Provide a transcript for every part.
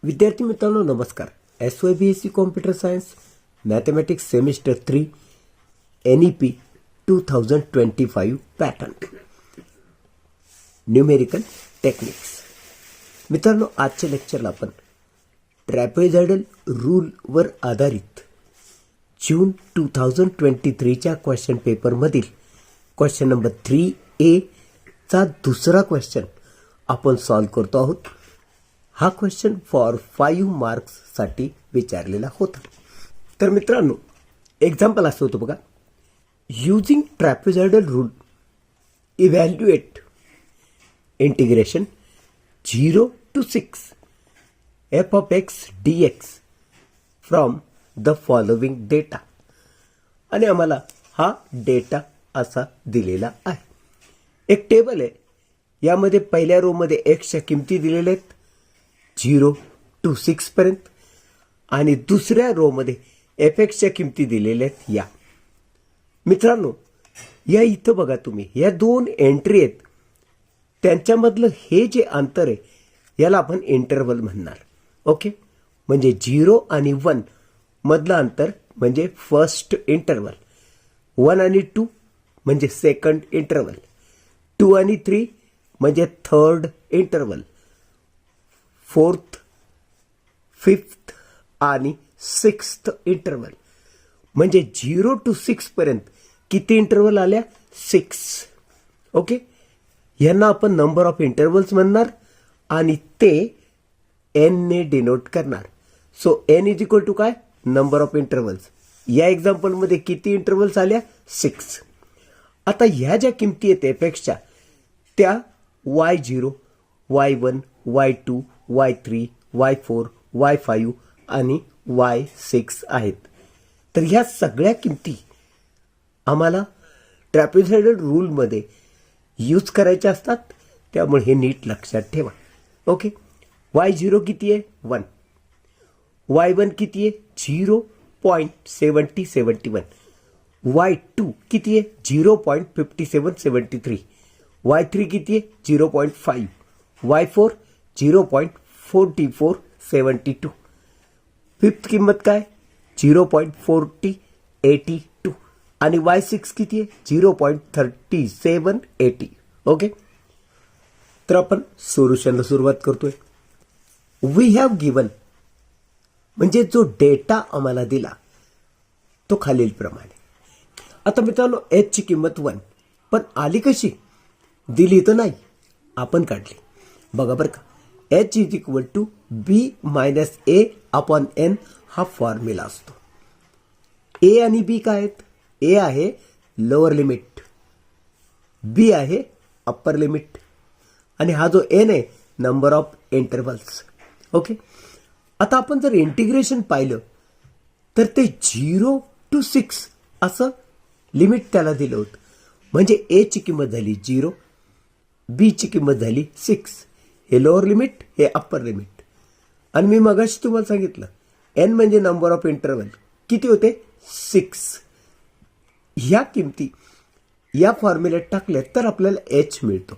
विद्यार्थी मित्रांनो नमस्कार. SYBSE computer science mathematics semester 3 NEP 2025 pattern numerical techniques. मित्रांनो आजच्या लेक्चरला आपण ट्रॅपेझॉइडल रूल वर आधारित जून 2023च्या क्वेश्चन पेपर मधील क्वेश्चन नंबर 3A चा दुसरा क्वेश्चन आपण सॉल्व करतो आहोत. हा क्वेश्चन फॉर 5 मार्क्स साठी विचारलेला होता. तर मित्रांनो एक्झाम्पल असं होतं बघा. Using trapezoidal rule evaluate integration 0 to 6 f of x dx from the following data. आणि आम्हाला हा डेटा असा दिलेला आहे. एक टेबल आहे. यामध्ये पहिल्या रो मध्ये एक्सच्या किमती दिलेल्या आहेत 0 to 6 पर्यंत आणि दुसऱ्या रो मध्ये एफ एक्सच्या किमती दिलेल्या आहेत. या मित्रांनो या इथं बघा तुम्ही या दोन एंट्री आहेत त्यांच्यामधलं हे जे अंतर आहे याला आपण इंटरवल म्हणणार. ओके म्हणजे 0 आणि 1 मधलं अंतर म्हणजे फर्स्ट इंटरवल, 1 आणि 2 म्हणजे सेकंड इंटरवल, 2 आणि 3 म्हणजे थर्ड इंटरवल, 4th, 5th आणि 6th इंटरवल. म्हणजे 0 to 6 पर्यंत किती इंटरवल आल्या? 6. ओके यांना आपण नंबर ऑफ इंटरवल्स म्हणणार आणि ते n ने डिनोट करणार. So n is equal to काय? Number of intervals. या एक्झाम्पल मध्ये किती इंटरवल्स आल्या? 6. आता ह्या ज्या किमती आहेत एफएक्सच्या त्या y0, y1, y2, y3, y4, y5 आणि y6 आहेत. तर ह्या सगळ्या किमती आम्हाला ट्रॅपेझॉइडल रूल मध्ये यूज करायच्या असतात. त्यामुळे हे नीट लक्षात ठेवा. ओके y0 किती आहे? 1. y1 किती आहे? 0.7071. y2 किती आहे? 0.5773. y3 किती आहे? 0.5. y4 0.4472. फिफ्थ किंमत काय? 0.4082 आणि y6 किती आहे? 0.3780. ओके तर आपण सोल्युशनला सुरुवात करतोय. वी हॅव गिवन म्हणजे जो डेटा आम्हाला दिला तो खालील प्रमाणे. आता मित्रांनो h ची किंमत 1 पण आली कशी? दिली तर नाही, आपण काढली. बघा बरं का. h is equal to b minus a upon n हा फॉर्म्युला असतो. a आणि b काय आहेत? a आहे लोअर लिमिट, b आहे अप्पर लिमिट आणि हा जो n आहे नंबर ऑफ इंटरवल्स. ओके आता आपण जर इंटिग्रेशन पाहिलं तर ते 0 to 6 असं लिमिट त्याला दिलं होतं. म्हणजे a ची किंमत झाली 0, b ची किंमत झाली 6. हे लोअर लिमिट, हे अप्पर लिमिट. आणि मी मगाशी तुम्हाला सांगितलं n म्हणजे नंबर ऑफ इंटरवल किती होते? 6. ह्या किमती या फॉर्म्युल्यात टाकल्या तर आपल्याला h मिळतो.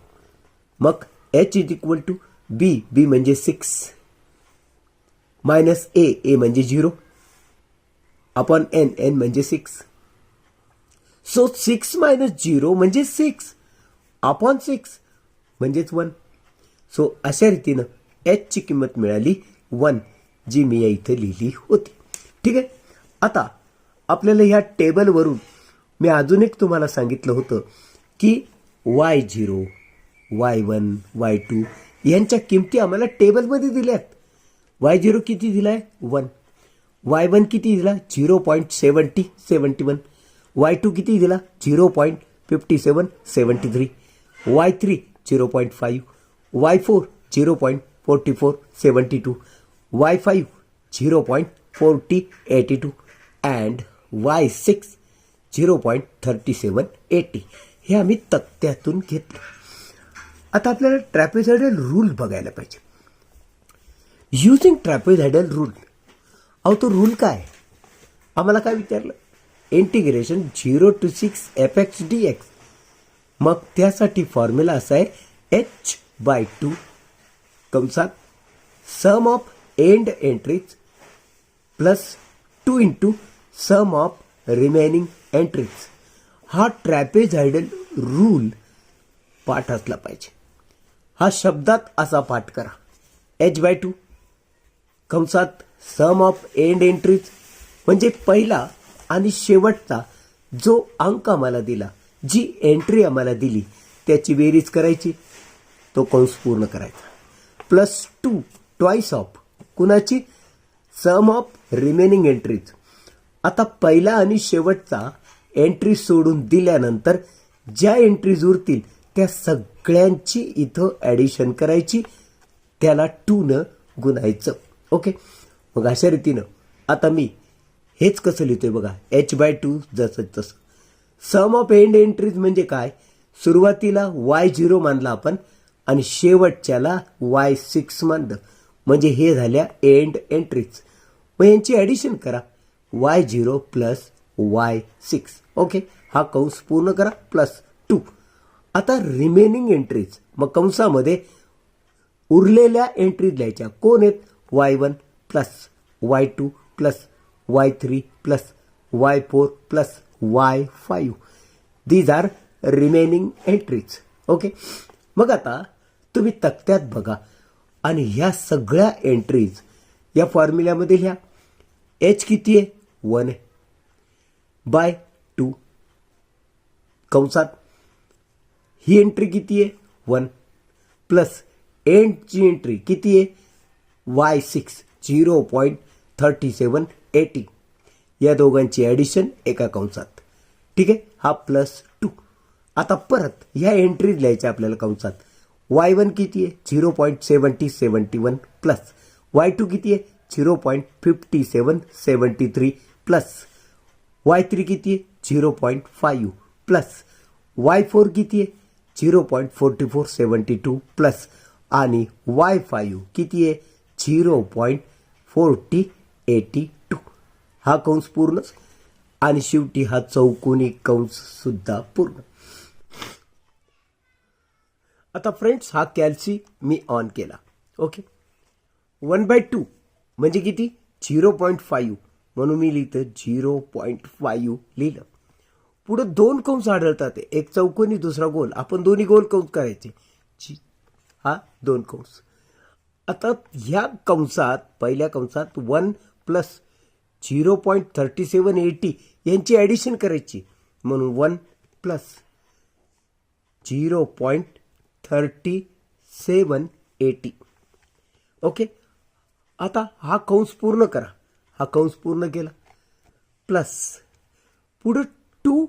मग h is equal to b म्हणजे 6 मायनस a म्हणजे 0 अपॉन n म्हणजे 6. सो 6 मायनस 0 म्हणजे 6 अपॉन 6 म्हणजेच 1. सो अशा रीतीनं h ची किंमत मिळाली 1 जी मी या इथे लिहिली होती. ठीक आहे. आता आपल्याला ह्या टेबलवरून मी अजून एक तुम्हाला सांगितलं होतं की y0, y1, y2 यांच्या किमती आम्हाला टेबलमध्ये दिल्यात. y0 किती दिलाय? 1. y1 किती दिला? 0.7071. y2 किती दिला? 0.5773. y3 0.5. y4 0.4472. y5 0.4082 and y6 0.3780. हे आम्ही तक्त्यातून घेतलं. आता आपल्याला ट्रॅपेझॉइडल रूल बघायला पाहिजे. Using trapezoidal rule. अहो तो रूल काय? आम्हाला काय विचारलं? Integration 0 to 6 fx dx. मग त्यासाठी फॉर्म्युला असा आहे h/2 कंसात sum of end entries plus 2 into sum of remaining entries. हा ट्रॅपेझॉइडल रूल पाठ असला पाहिजे. हा शब्दात असा पाठ करा. h/2 कंसात सम ऑफ एंड एंट्रीज म्हणजे पहिला आणि शेवटचा जो अंक आम्हाला दिला, जी एंट्री आम्हाला दिली त्याची बेरीज करायची, तो कंस पूर्ण करायचा. प्लस 2 ट्वाइस ऑफ कुणाची, सम ऑफ रिमेनिंग एंट्रीज. आता पहिला आणि शेवटचा एंट्री सोडून दिल्यानंतर ज्या एंट्रीज उरतील त्या सगळ्यांची इथं ॲडिशन करायची, त्याला 2 न गुणायचं. ओके, मग अशा रीतीनं आता मी हेच कसं लिहितोय बघा, h/2 जसं तसं. सम ऑफ एंड एंट्रीज म्हणजे काय, सुरुवातीला y0 मानला आपण आणि शेवटच्याला y6 मानलं, म्हणजे हे झाल्या एंड एंट्रीज. मग यांची ॲडिशन करा, y0 प्लस y6. ओके, हा कंस पूर्ण करा, प्लस 2. आता रिमेनिंग एंट्रीज, मग कंसामध्ये उरलेल्या एंट्रीज लिहायच्या. कोण आहेत, y1 plus y2 plus y3 plus y4 plus y5. These are remaining entries. Okay, मग आता तुम्ही तक्त्यात बघा आणि ह्या सगळ्या एंट्रीज या फॉर्म्युल्यामध्ये लिहा. h किती आहे, 1 आहे, बाय 2 कंसात. ही एंट्री किती आहे, 1 प्लस एंडची एंट्री किती आहे, y6 0.3780. या दोघांची ॲडिशन एका कंसात. ठीक आहे, हा प्लस 2. आता परत ह्या एंट्रीज लिहायच्या आपल्याला कंसात. y1 किती आहे, 0.7071 प्लस y2 किती आहे, 0.5773 प्लस y3 किती आहे, 0.5 प्लस y4 किती आहे, 0.4472 प्लस आणि y5 किती आहे, 0.4082. हा कंस पूर्ण आणि शेवटी हा चौकोनी कंस सुद्धा पूर्ण. आता फ्रेंड्स हा कॅल्सी मी ऑन केला. ओके, 1/2 म्हणजे किती, 0.5, म्हणून मी लिहितं 0.5 लिहिलं. पुढे 2 कंस आढळतात, एक चौकोनी दुसरा गोल. आपण दोन्ही गोल कंस करायचे, हा 2 कंस. आता ह्या कंसात पहिल्या कंसात 1 प्लस 0.3780 यांची ॲडिशन करायची, म्हणून 1 प्लस 0.3780. ओके, आता हा कंस पूर्ण करा. हा कंस पूर्ण केला, प्लस पुढे 2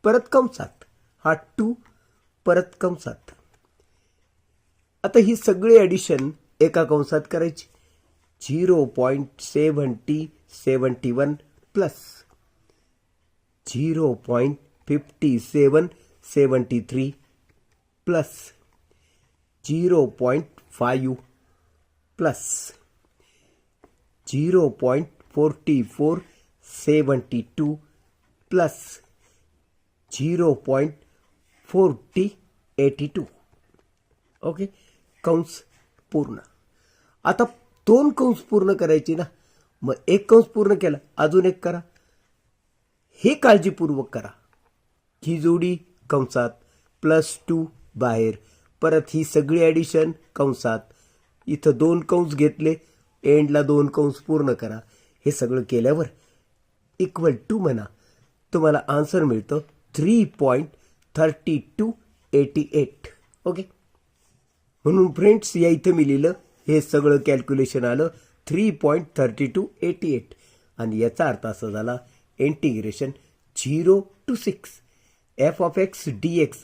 परत कंसात, हा 2 परत कंसात. आता ही सगळी ॲडिशन एका कंसात करायची. 0.7071 plus 0.5773 plus 0.5 plus 0.4472 plus 0.4082. Okay, कंस पूर्ण. आता 2 कंस पूर्ण करायची ना, मग एक कंस पूर्ण केला, अजून एक करा. हे काळजीपूर्वक करा. ही जोडी कंसात, प्लस 2 बाहेर, परत ही सगळी ॲडिशन कंसात. इथं 2 कंस घेतले, एंडला 2 कंस पूर्ण करा. हे सगळं केल्यावर इक्वल टू म्हणा, तुम्हाला आन्सर मिळतं 3.3288. ओके, म्हणून फ्रेंड्स या इथं मी लिहिलं, हे सगळं कॅल्क्युलेशन आलं 3.3288. आणि याचा अर्थ असा झाला, इंटिग्रेशन 0 to 6 f(x) dx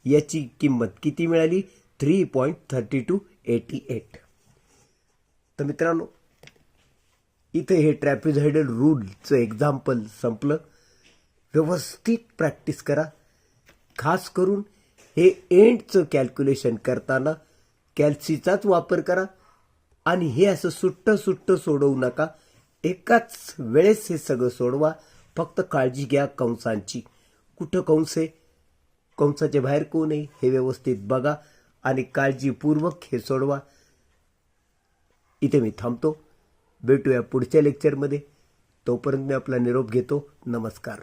याची किंमत किती मिळाली, 3.3288. तर मित्रांनो, इथे हे ट्रॅपेझॉइडल रूलचं एक्झाम्पल संपलं. व्यवस्थित प्रॅक्टिस करा. खास करून हे एंडचं कॅल्क्युलेशन करताना कॅल्सीचाच वापर करा आणि हे असं सुट्ट सोडवू नका. एकाच वेळेस हे सगळं सोडवा. फक्त काळजी घ्या कंसांची. कुठं कंस आहे, कंसाच्या बाहेर कोण आहे हे व्यवस्थित बघा आणि काळजीपूर्वक हे सोडवा. इथे मी थांबतो. भेटूया पुढच्या लेक्चरमध्ये. तोपर्यंत मी आपला निरोप घेतो. नमस्कार.